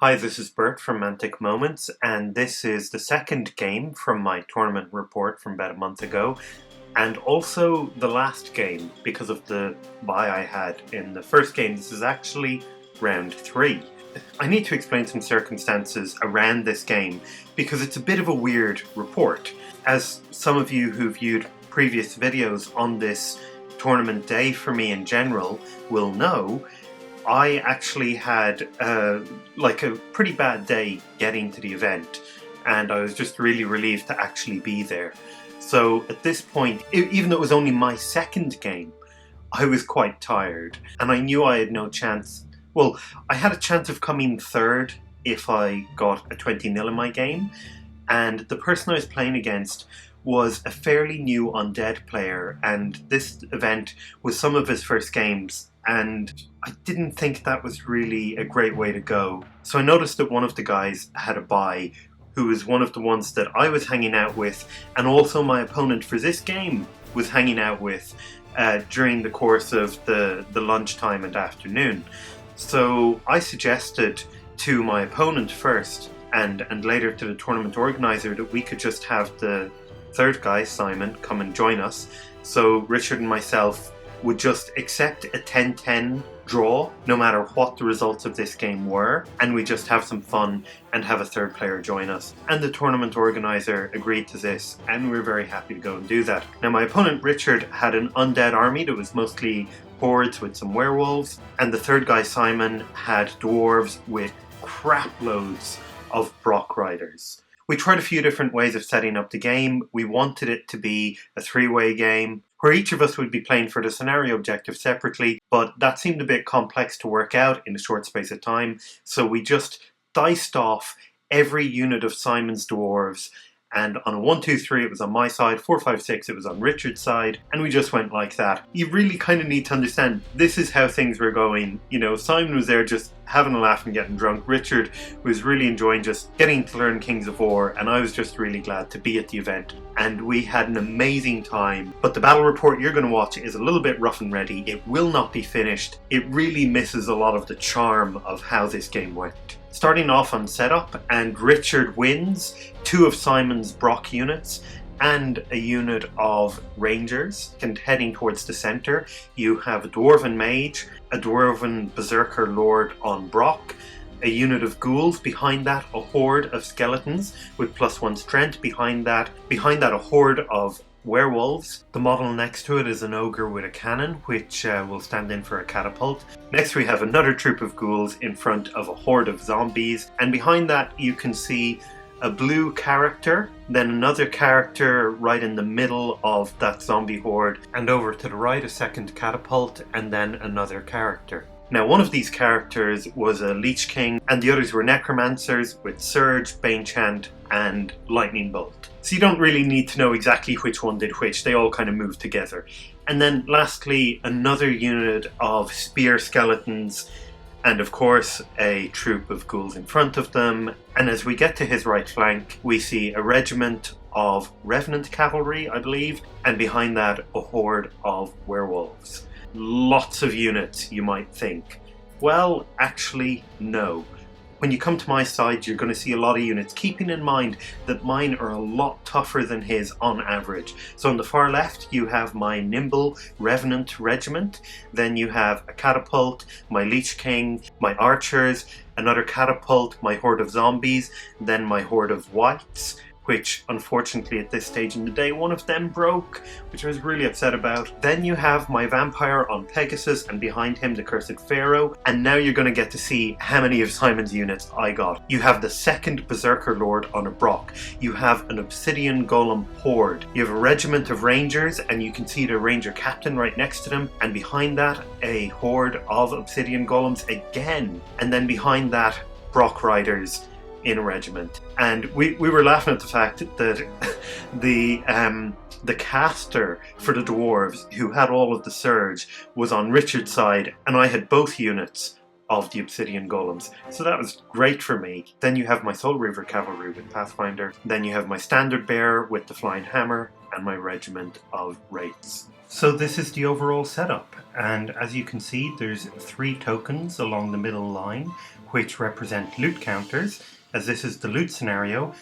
Hi, this is Bert from Mantic Moments, and this is the second game from my tournament report from about a month ago, and also the last game because of the bye I had in the first game. This is actually round 3. I need to explain some circumstances around this game because it's a bit of a weird report. As some of you who viewed previous videos on this tournament day for me in general will know, I actually had a pretty bad day getting to the event, and I was just really relieved to actually be there. So at this point, even though it was only my second game, I was quite tired, and I knew I had no chance. Well, I had a chance of coming third if I got a 20-0 in my game, and the person I was playing against was a fairly new Undead player, and this event was some of his first games, and I didn't think that was really a great way to go. So I noticed that one of the guys had a bye, who was one of the ones that I was hanging out with, and also my opponent for this game was hanging out with during the course of the lunchtime and afternoon. So I suggested to my opponent first, and later to the tournament organizer, that we could just have the third guy, Simon, come and join us. So Richard and myself would just accept a 10-10 draw, no matter what the results of this game were, and we just have some fun and have a third player join us. And the tournament organizer agreed to this, and we were very happy to go and do that. Now, my opponent Richard had an undead army that was mostly hordes with some werewolves, and the third guy, Simon, had dwarves with crap loads of Brock riders. We tried a few different ways of setting up the game. We wanted it to be a 3-way game, where each of us would be playing for the scenario objective separately, but that seemed a bit complex to work out in a short space of time, so we just diced off every unit of Simon's dwarves, and on a 1, 2, 3 it was on my side, 4, 5, 6 it was on Richard's side, and we just went like that. You really kind of need to understand, this is how things were going. You know, Simon was there just having a laugh and getting drunk. Richard was really enjoying just getting to learn Kings of War, and I was just really glad to be at the event. And we had an amazing time. But the battle report you're going to watch is a little bit rough and ready. It will not be finished. It really misses a lot of the charm of how this game went. Starting off on setup, and Richard wins 2 of Simon's Brock units and a unit of Rangers. And heading towards the centre, you have a Dwarven Mage, a Dwarven Berserker Lord on Brock, a unit of ghouls, behind that a horde of skeletons with +1 strength, behind that a horde of werewolves. The model next to it is an ogre with a cannon, which will stand in for a catapult. Next we have another troop of ghouls in front of a horde of zombies, and behind that you can see a blue character, then another character right in the middle of that zombie horde, and over to the right a second catapult, and then another character. Now, one of these characters was a Lich King, and the others were Necromancers with Surge, Banechant, and Lightning Bolt. So you don't really need to know exactly which one did which, they all kind of move together. And then lastly, another unit of Spear Skeletons, and of course a troop of ghouls in front of them. And as we get to his right flank, we see a regiment of Revenant Cavalry, I believe, and behind that a horde of werewolves. Lots of units, you might think. Well, actually, no. When you come to my side, you're going to see a lot of units, keeping in mind that mine are a lot tougher than his on average. So on the far left, you have my Nimble Revenant Regiment, then you have a catapult, my Lich King, my archers, another catapult, my horde of zombies, then my horde of wights, which unfortunately at this stage in the day one of them broke, which I was really upset about. Then you have my vampire on Pegasus, and behind him the Cursed Pharaoh, and now you're going to get to see how many of Simon's units I got. You have the second Berserker Lord on a Brock, you have an Obsidian Golem Horde, you have a regiment of Rangers, and you can see the Ranger Captain right next to them, and behind that a horde of Obsidian Golems again, and then behind that Brock Riders in a regiment. And we were laughing at the fact that the caster for the dwarves, who had all of the surge, was on Richard's side, and I had both units of the Obsidian Golems. So that was great for me. Then you have my Soul Reaver Cavalry with Pathfinder, then you have my Standard Bearer with the Flying Hammer, and my regiment of Wraiths. So this is the overall setup, and as you can see there's 3 tokens along the middle line which represent loot counters. As this is the loot scenario,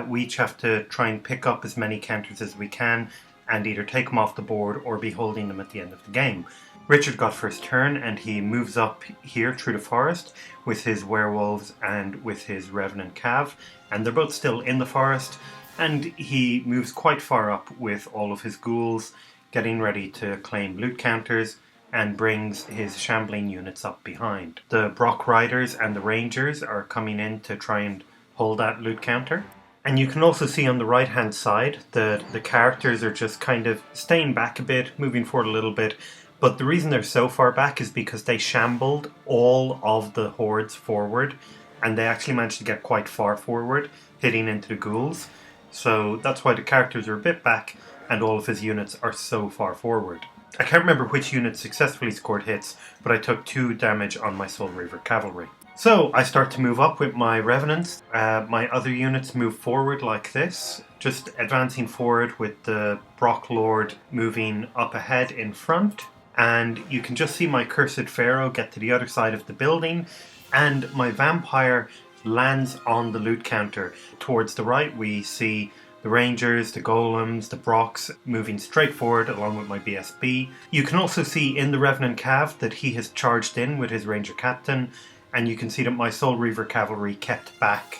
we each have to try and pick up as many counters as we can and either take them off the board or be holding them at the end of the game. Richard got first turn and he moves up here through the forest with his werewolves and with his revenant cav, and they're both still in the forest, and he moves quite far up with all of his ghouls getting ready to claim loot counters, and brings his shambling units up behind. The Brock Riders and the Rangers are coming in to try and hold that loot counter. And you can also see on the right hand side that the characters are just kind of staying back a bit, moving forward a little bit. But the reason they're so far back is because they shambled all of the hordes forward, and they actually managed to get quite far forward, hitting into the ghouls. So that's why the characters are a bit back and all of his units are so far forward. I can't remember which unit successfully scored hits, but I took 2 damage on my Soul Reaver cavalry. So I start to move up with my revenants. My other units move forward like this, just advancing forward with the Brock Lord moving up ahead in front. And you can just see my Cursed Pharaoh get to the other side of the building, and my vampire lands on the loot counter. Towards the right we see the Rangers, the Golems, the Brocks moving straight forward along with my BSB. You can also see in the Revenant Cav that he has charged in with his Ranger Captain, and you can see that my Soul Reaver cavalry kept back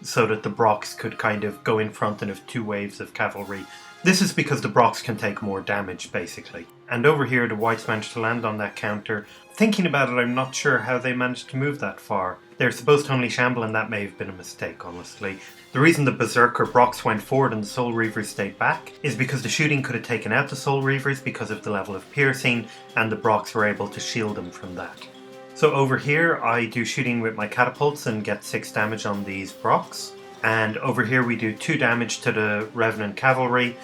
so that the Brocks could kind of go in front and have 2 waves of cavalry. This is because the Brocks can take more damage, basically. And over here the Whites managed to land on that counter. Thinking about it, I'm not sure how they managed to move that far. They're supposed to only shamble, and that may have been a mistake, honestly. The reason the Berserker Brocks went forward and the Soul Reavers stayed back is because the shooting could have taken out the Soul Reavers because of the level of piercing, and the Brocks were able to shield them from that. So over here I do shooting with my catapults and get 6 damage on these Brocks. And over here we do 2 damage to the Revenant Cavalry,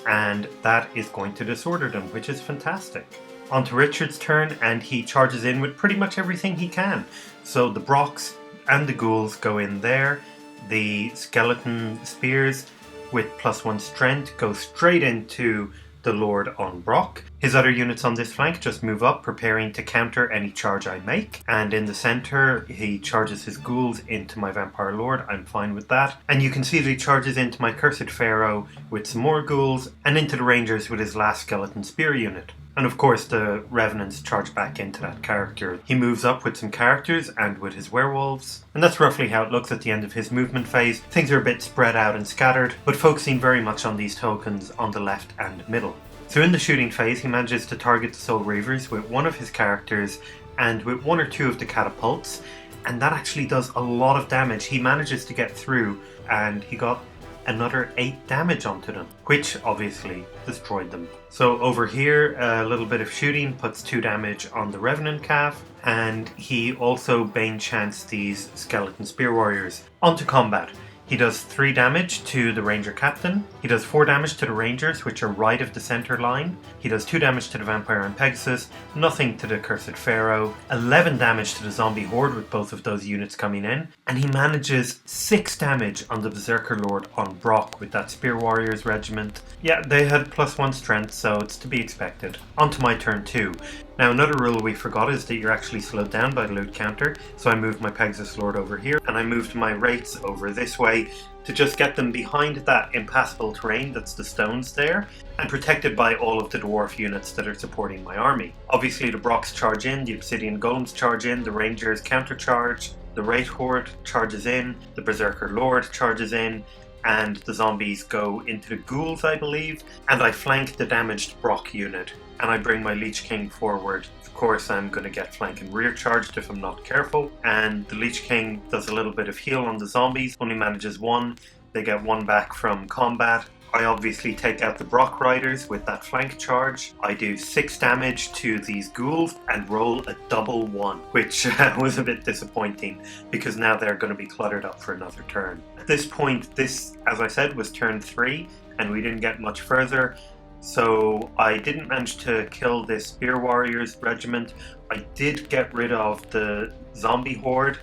and that is going to disorder them, which is fantastic. On to Richard's turn, and he charges in with pretty much everything he can. So the Brocks and the Ghouls go in there. The Skeleton Spears with +1 strength go straight into the Lord on Brock. His other units on this flank just move up, preparing to counter any charge I make. And in the center, he charges his ghouls into my Vampire Lord. I'm fine with that. And you can see that he charges into my Cursed Pharaoh with some more ghouls, and into the Rangers with his last Skeleton Spear unit. And of course the Revenants charge back into that character. He moves up with some characters and with his werewolves. And that's roughly how it looks at the end of his movement phase. Things are a bit spread out and scattered, but focusing very much on these tokens on the left and middle. So in the shooting phase he manages to target the Soul Reavers with one of his characters and with 1 or 2 of the catapults. And that actually does a lot of damage. He manages to get through, and he got another 8 damage onto them, which obviously destroyed them. So over here, a little bit of shooting puts 2 damage on the Revenant Cav, and he also Bane Chants these Skeleton Spear Warriors. On to combat. He does 3 damage to the Ranger Captain. He does 4 damage to the Rangers, which are right of the center line. He does 2 damage to the Vampire and Pegasus, nothing to the Cursed Pharaoh, 11 damage to the Zombie Horde with both of those units coming in, and he manages 6 damage on the Berserker Lord on Brock with that Spear Warriors regiment. Yeah, they had +1 strength, so it's to be expected. On to my turn 2. Now another rule we forgot is that you're actually slowed down by the loot counter, so I moved my Pegasus Lord over here, and I moved my Wraiths over this way to just get them behind that impassable terrain that's the stones there, and protected by all of the dwarf units that are supporting my army. Obviously the Brocks charge in, the Obsidian Golems charge in, the Rangers countercharge, the Wraith Horde charges in, the Berserker Lord charges in, and the zombies go into the ghouls, I believe, and I flank the damaged Brock unit, and I bring my Lich King forward. Of course I'm going to get flank and rear charged if I'm not careful, and the Lich King does a little bit of heal on the zombies, only manages 1, they get 1 back from combat. I obviously take out the Brock Riders with that flank charge. I do 6 damage to these ghouls and roll a double 1, which was a bit disappointing because now they're going to be cluttered up for another turn. At this point, this, as I said, was turn 3 and we didn't get much further. So I didn't manage to kill this Spear Warriors regiment. I did get rid of the Zombie Horde,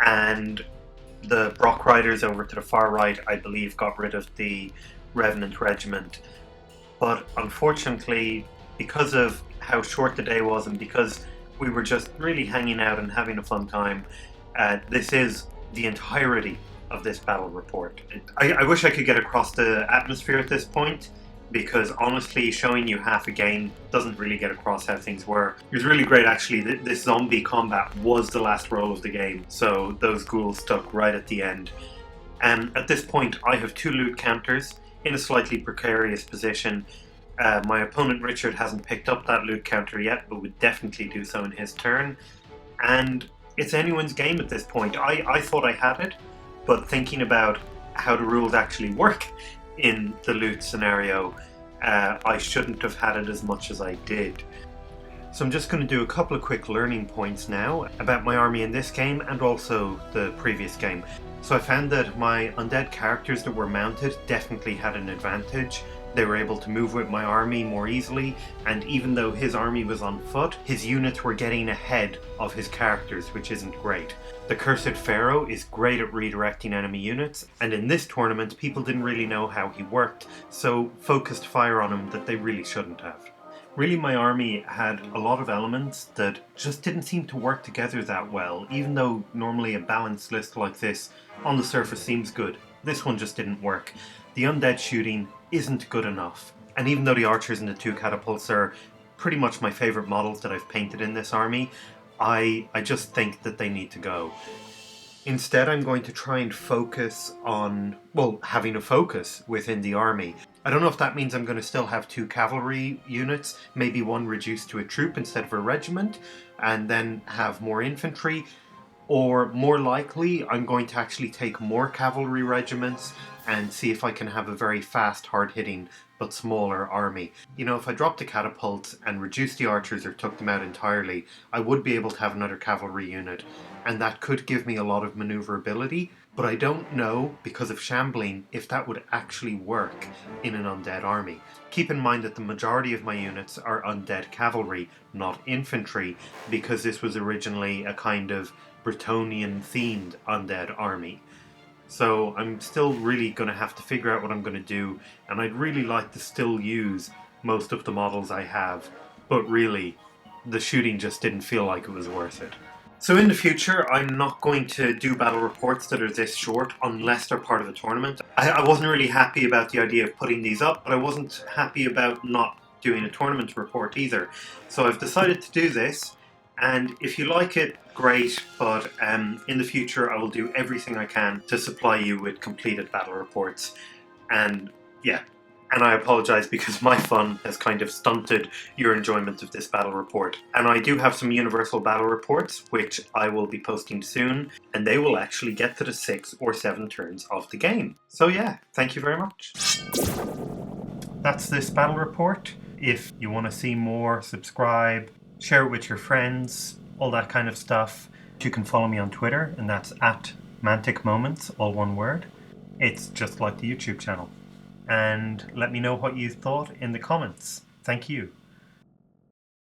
and the Brock Riders over to the far right, I believe, got rid of the Revenant Regiment. but unfortunately, because of how short the day was and because we were just really hanging out and having a fun time, this is the entirety of this battle report. I wish I could get across the atmosphere at this point, because honestly, showing you half a game doesn't really get across how things were. It was really great actually. This zombie combat was the last roll of the game, so those ghouls stuck right at the end. And at this point, I have 2 loot counters in a slightly precarious position. My opponent Richard hasn't picked up that loot counter yet, but would definitely do so in his turn. And it's anyone's game at this point. I thought I had it, but thinking about how the rules actually work in the loot scenario, I shouldn't have had it as much as I did. So I'm just going to do a couple of quick learning points now about my army in this game and also the previous game. So I found that my undead characters that were mounted definitely had an advantage. They were able to move with my army more easily, and even though his army was on foot, his units were getting ahead of his characters, which isn't great. The Cursed Pharaoh is great at redirecting enemy units, and in this tournament people didn't really know how he worked, so focused fire on him that they really shouldn't have. Really, my army had a lot of elements that just didn't seem to work together that well, even though normally a balanced list like this on the surface seems good. This one just didn't work. The undead shooting isn't good enough, and even though the archers and the 2 catapults are pretty much my favourite models that I've painted in this army, I just think that they need to go. Instead, I'm going to try and focus on, well, having a focus within the army. I don't know if that means I'm going to still have 2 cavalry units, maybe one reduced to a troop instead of a regiment, and then have more infantry, or more likely I'm going to actually take more cavalry regiments and see if I can have a very fast, hard-hitting but smaller army. You know, if I dropped the catapults and reduced the archers or took them out entirely, I would be able to have another cavalry unit, and that could give me a lot of maneuverability, but I don't know, because of shambling, if that would actually work in an undead army. Keep in mind that the majority of my units are undead cavalry, not infantry, because this was originally a kind of Bretonnian-themed undead army. So I'm still really going to have to figure out what I'm going to do, and I'd really like to still use most of the models I have, but really, the shooting just didn't feel like it was worth it. So in the future, I'm not going to do battle reports that are this short unless they're part of a tournament. I wasn't really happy about the idea of putting these up, but I wasn't happy about not doing a tournament report either. So I've decided to do this, and if you like it, great, but in the future I will do everything I can to supply you with completed battle reports. And yeah, and I apologise because my fun has kind of stunted your enjoyment of this battle report. And I do have some universal battle reports, which I will be posting soon, and they will actually get to the 6 or 7 turns of the game. So yeah, thank you very much. That's this battle report. If you want to see more, subscribe, share it with your friends, all that kind of stuff. You can follow me on Twitter, and that's @ManticMoments, all one word. It's just like the YouTube channel. And let me know what you thought in the comments. Thank you.